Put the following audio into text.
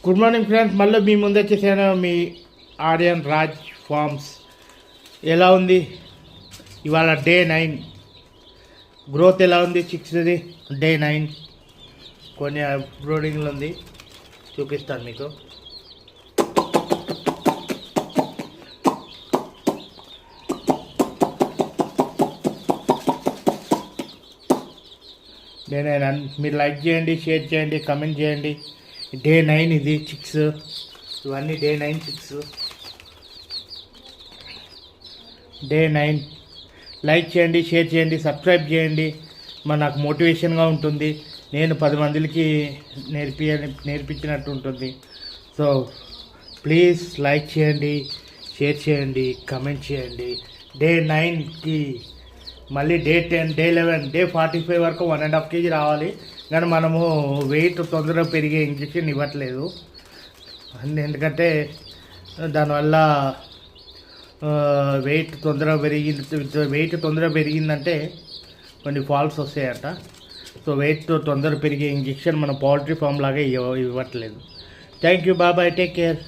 Good morning friends, మళ్ళీ మీ ముందు వచ్చేసాను. మీ ఆర్యన్ రాజ్ ఫార్మ్స్. ఎలా ఉంది ఇవాళ డే 9 గ్రోత్ ఎలా ఉంది? చిక్స్ది డే 9 కొన్ని బ్రోడింగ్లు ఉంది, చూపిస్తాను మీకు. డే 9 మీరు లైక్ చేయండి, షేర్ చేయండి, కమెంట్ చేయండి. డే 9 ఇది చిక్స్, ఇవన్నీ డే 9 చిక్స్. డే 9 లైక్ చేయండి, షేర్ చేయండి, సబ్స్క్రైబ్ చేయండి. నాకు మోటివేషన్గా ఉంటుంది. నేను 10 మందికి నేర్పించినట్టు ఉంటుంది. సో ప్లీజ్ లైక్ చేయండి, షేర్ చేయండి, కమెంట్ చేయండి. డే 9కి మళ్ళీ డే 10, డే 11, డే 45 వరకు 1.5 kg రావాలి. కానీ మనము వెయిట్ తొందరగా పెరిగే ఇంజెక్షన్ ఇవ్వట్లేదు. ఎందుకంటే దానివల్ల వెయిట్ తొందరగా పెరిగిందంటే కొన్ని ఫాల్స్ వస్తాయంట. సో వెయిట్ తొందరగా పెరిగే ఇంజెక్షన్ మన పౌల్ట్రీ ఫామ్ లాగా ఇవ్వట్లేదు. థ్యాంక్ యూ, బాబాయ్, టేక్ కేర్.